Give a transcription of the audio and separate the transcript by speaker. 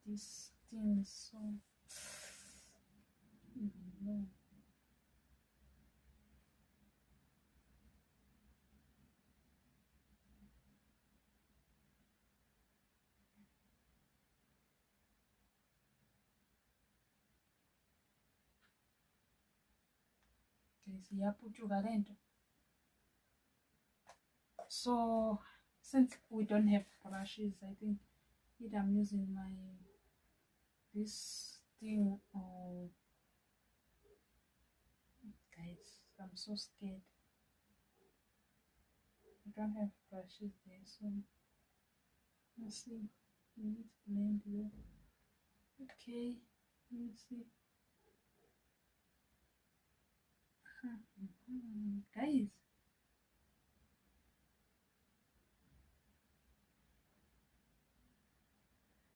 Speaker 1: this thing so no. Guys, yaputuka lento. So since we don't have brushes, I think either I'm using my this thing or guys, I'm so scared. I don't have brushes there, so let's see. Let's blend here. Okay, let's see. Guys,